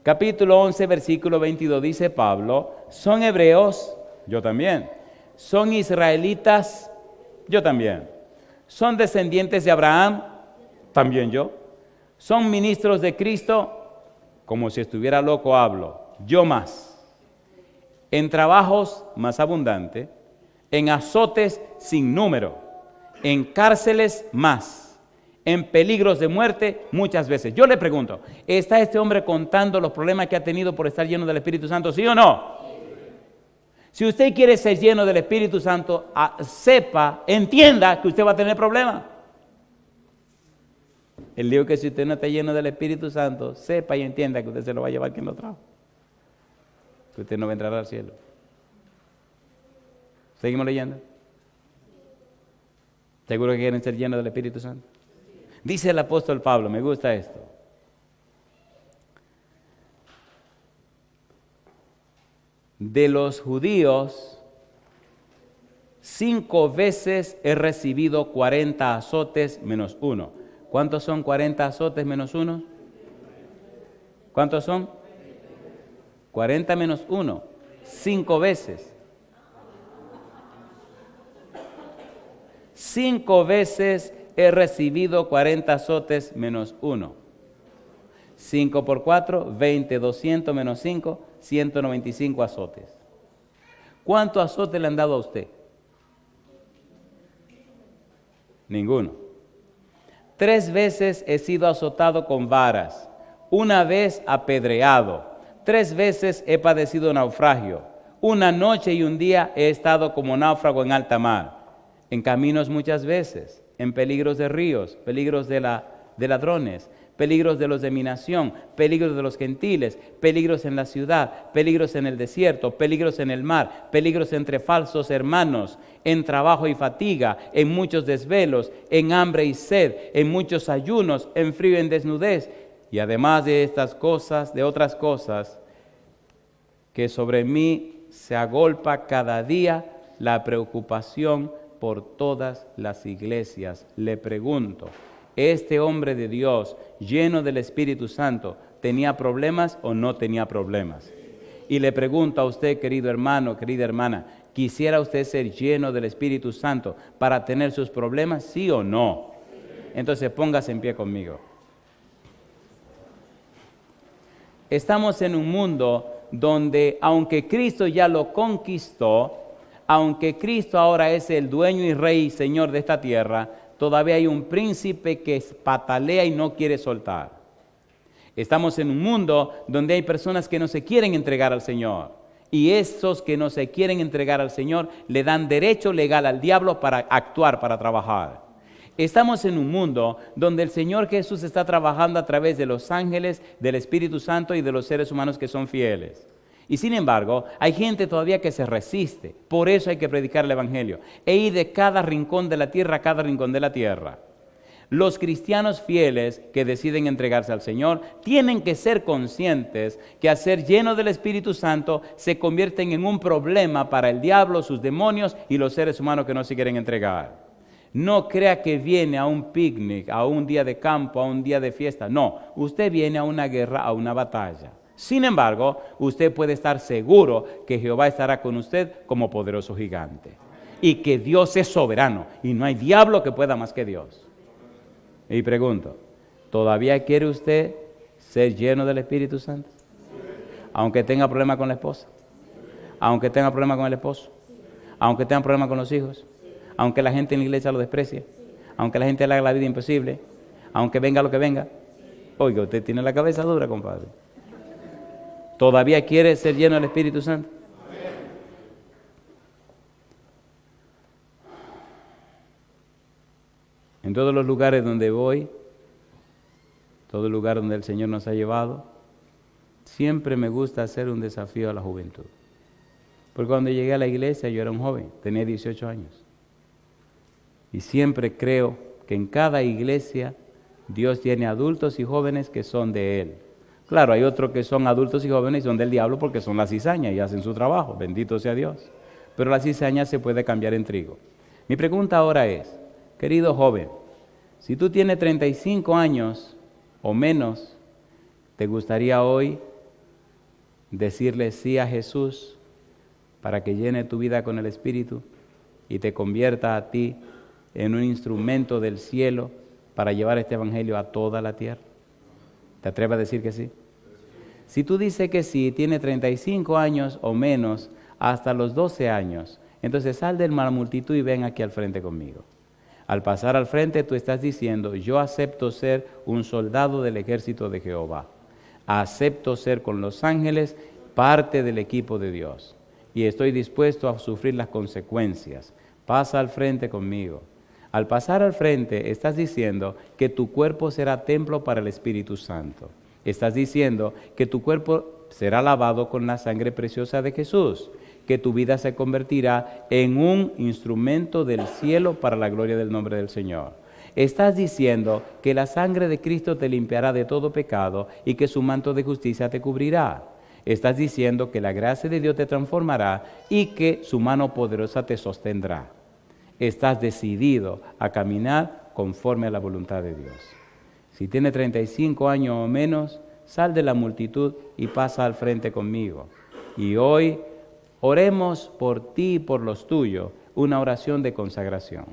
Capítulo 11, versículo 22, dice Pablo, ¿son hebreos? Yo también. ¿Son israelitas? Yo también. ¿Son descendientes de Abraham? También yo. ¿Son ministros de Cristo? Como si estuviera loco hablo. Yo más. En trabajos más abundante, en azotes sin número, en cárceles más, en peligros de muerte muchas veces. Yo le pregunto, ¿está este hombre contando los problemas que ha tenido por estar lleno del Espíritu Santo, sí o no? Si usted quiere ser lleno del Espíritu Santo, sepa, entienda que usted va a tener problemas. El lío que si usted no está lleno del Espíritu Santo, sepa y entienda que usted se lo va a llevar quien lo trajo. Que usted no va a entrar al cielo. ¿Seguimos leyendo? ¿Seguro que quieren ser llenos del Espíritu Santo? Dice el apóstol Pablo, me gusta esto. De los judíos, 5 veces he recibido 40 azotes menos 1. ¿Cuántos son 40 azotes menos 1? ¿Cuántos son? 40 menos 1. 5 veces. 5 veces he recibido 40 azotes menos 1. 5 por 4, 20, 200 menos 5, 195 azotes. ¿Cuántos azotes le han dado a usted? Ninguno. 3 veces he sido azotado con varas, 1 vez apedreado, 3 veces he padecido naufragio, 1 noche y 1 día he estado como náufrago en alta mar, en caminos muchas veces, en peligros de ríos, peligros de ladrones, peligros de los de mi nación, peligros de los gentiles, peligros en la ciudad, peligros en el desierto, peligros en el mar, peligros entre falsos hermanos, en trabajo y fatiga, en muchos desvelos, en hambre y sed, en muchos ayunos, en frío y en desnudez. Y además de estas cosas, de otras cosas, que sobre mí se agolpa cada día la preocupación por todas las iglesias. Le pregunto, ¿este hombre de Dios, lleno del Espíritu Santo, tenía problemas o no tenía problemas? Y le pregunto a usted, querido hermano, querida hermana, ¿Quisiera usted ser lleno del Espíritu Santo para tener sus problemas? ¿Sí o no? Entonces póngase en pie conmigo. Estamos en un mundo donde, aunque Cristo ya lo conquistó, aunque Cristo ahora es el dueño y rey y señor de esta tierra, todavía hay un príncipe que patalea y no quiere soltar. Estamos en un mundo donde hay personas que no se quieren entregar al Señor. Y esos que no se quieren entregar al Señor le dan derecho legal al diablo para actuar, para trabajar. Estamos en un mundo donde el Señor Jesús está trabajando a través de los ángeles, del Espíritu Santo y de los seres humanos que son fieles. Y sin embargo, hay gente todavía que se resiste. Por eso hay que predicar el Evangelio e ir de cada rincón de la tierra a cada rincón de la tierra. Los cristianos fieles que deciden entregarse al Señor tienen que ser conscientes que al ser llenos del Espíritu Santo se convierten en un problema para el diablo, sus demonios y los seres humanos que no se quieren entregar. No crea que viene a un picnic, a un día de campo, a un día de fiesta. No, usted viene a una guerra, a una batalla. Sin embargo, usted puede estar seguro que Jehová estará con usted como poderoso gigante. Y que Dios es soberano y no hay diablo que pueda más que Dios. Y pregunto, ¿todavía quiere usted ser lleno del Espíritu Santo? Aunque tenga problemas con la esposa, aunque tenga problemas con el esposo, aunque tenga problemas con los hijos, aunque la gente en la iglesia lo desprecie, aunque la gente le haga la vida imposible, aunque venga lo que venga. Oiga, usted tiene la cabeza dura, compadre. ¿Todavía quiere ser lleno del Espíritu Santo? En todos los lugares donde voy, todo lugar donde el Señor nos ha llevado, siempre me gusta hacer un desafío a la juventud. Porque cuando llegué a la iglesia yo era un joven, tenía 18 años. Y siempre creo que en cada iglesia Dios tiene adultos y jóvenes que son de Él. Claro, hay otros que son adultos y jóvenes y son del diablo porque son la cizaña y hacen su trabajo, bendito sea Dios. Pero la cizaña se puede cambiar en trigo. Mi pregunta ahora es, querido joven, si tú tienes 35 años o menos, ¿te gustaría hoy decirle sí a Jesús para que llene tu vida con el Espíritu y te convierta a ti en un instrumento del cielo para llevar este Evangelio a toda la tierra? ¿Te atreves a decir que sí? Si tú dices que sí, tienes 35 años o menos, hasta los 12 años, entonces sal de la multitud y ven aquí al frente conmigo. Al pasar al frente tú estás diciendo, yo acepto ser un soldado del ejército de Jehová. Acepto ser con los ángeles parte del equipo de Dios. Y estoy dispuesto a sufrir las consecuencias. Pasa al frente conmigo. Al pasar al frente estás diciendo que tu cuerpo será templo para el Espíritu Santo. Estás diciendo que tu cuerpo será lavado con la sangre preciosa de Jesús, que tu vida se convertirá en un instrumento del cielo para la gloria del nombre del Señor. Estás diciendo que la sangre de Cristo te limpiará de todo pecado y que su manto de justicia te cubrirá. Estás diciendo que la gracia de Dios te transformará y que su mano poderosa te sostendrá. Estás decidido a caminar conforme a la voluntad de Dios. Si tienes 35 años o menos, sal de la multitud y pasa al frente conmigo. Y hoy oremos por ti y por los tuyos, una oración de consagración.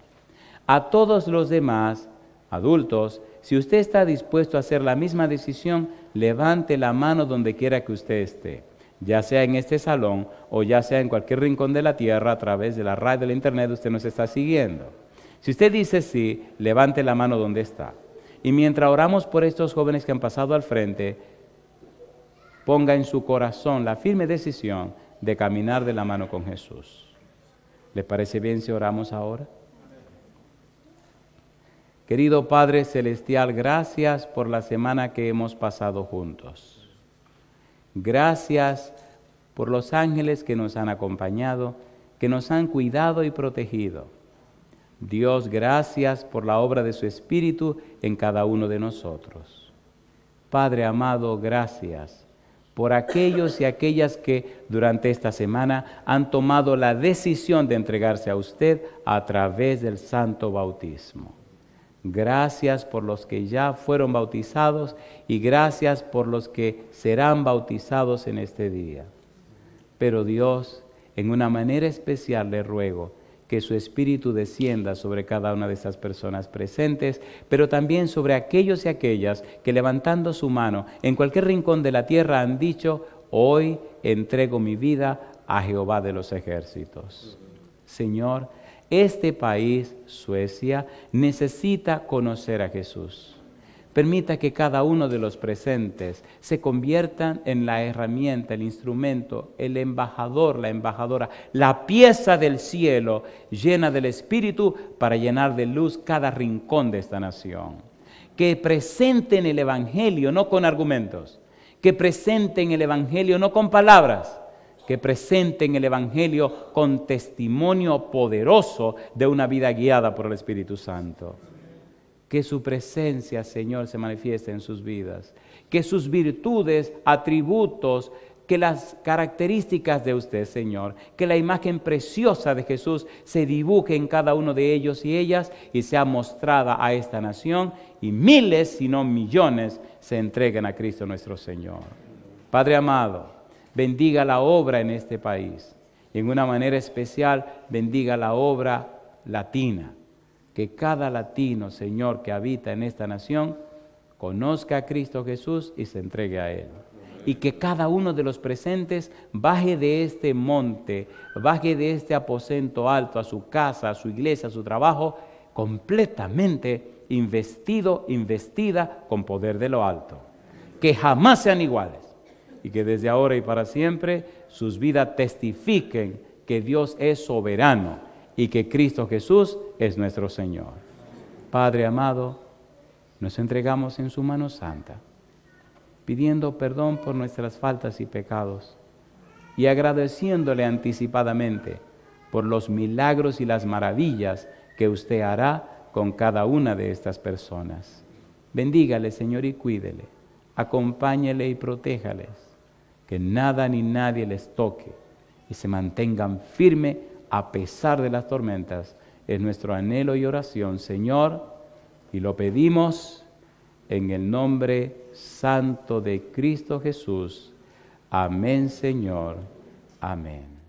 A todos los demás, adultos, si usted está dispuesto a hacer la misma decisión, levante la mano donde quiera que usted esté, ya sea en este salón o ya sea en cualquier rincón de la tierra, a través de la radio, de la internet, usted nos está siguiendo. Si usted dice sí, levante la mano donde está. Y mientras oramos por estos jóvenes que han pasado al frente, ponga en su corazón la firme decisión de caminar de la mano con Jesús. ¿Les parece bien si oramos ahora? Querido Padre Celestial, gracias por la semana que hemos pasado juntos. Gracias por los ángeles que nos han acompañado, que nos han cuidado y protegido. Dios, gracias por la obra de su Espíritu en cada uno de nosotros. Padre amado, gracias por aquellos y aquellas que durante esta semana han tomado la decisión de entregarse a usted a través del santo bautismo. Gracias por los que ya fueron bautizados y gracias por los que serán bautizados en este día. Pero Dios, En una manera especial le ruego que su Espíritu descienda sobre cada una de estas personas presentes, pero también sobre aquellos y aquellas que levantando su mano en cualquier rincón de la tierra han dicho: hoy entrego mi vida a Jehová de los ejércitos. Señor, este país, Suecia, necesita conocer a Jesús. Permita que cada uno de los presentes se conviertan en la herramienta, el instrumento, el embajador, la embajadora, la pieza del cielo llena del Espíritu para llenar de luz cada rincón de esta nación. Que presenten el Evangelio no con argumentos, que presenten el Evangelio no con palabras, que presenten el Evangelio con testimonio poderoso de una vida guiada por el Espíritu Santo. Que su presencia, Señor, se manifieste en sus vidas. Que sus virtudes, atributos, que las características de usted, Señor, que la imagen preciosa de Jesús se dibuje en cada uno de ellos y ellas y sea mostrada a esta nación y miles, si no millones, se entreguen a Cristo nuestro Señor. Padre amado, bendiga la obra en este país y en una manera especial bendiga la obra latina. Que cada latino, Señor, que habita en esta nación, conozca a Cristo Jesús y se entregue a Él. Y que cada uno de los presentes baje de este monte, baje de este aposento alto a su casa, a su iglesia, a su trabajo, completamente investido, investida con poder de lo alto. Que jamás sean iguales. Y que desde ahora y para siempre sus vidas testifiquen que Dios es soberano y que Cristo Jesús es nuestro Señor. Padre amado, nos entregamos en su mano santa, pidiendo perdón por nuestras faltas y pecados y agradeciéndole anticipadamente por los milagros y las maravillas que usted hará con cada una de estas personas. Bendígale, Señor, y cuídele, acompáñele y protéjales, que nada ni nadie les toque y se mantengan firmes a pesar de las tormentas. Es nuestro anhelo y oración, Señor, y lo pedimos en el nombre santo de Cristo Jesús. Amén, Señor. Amén.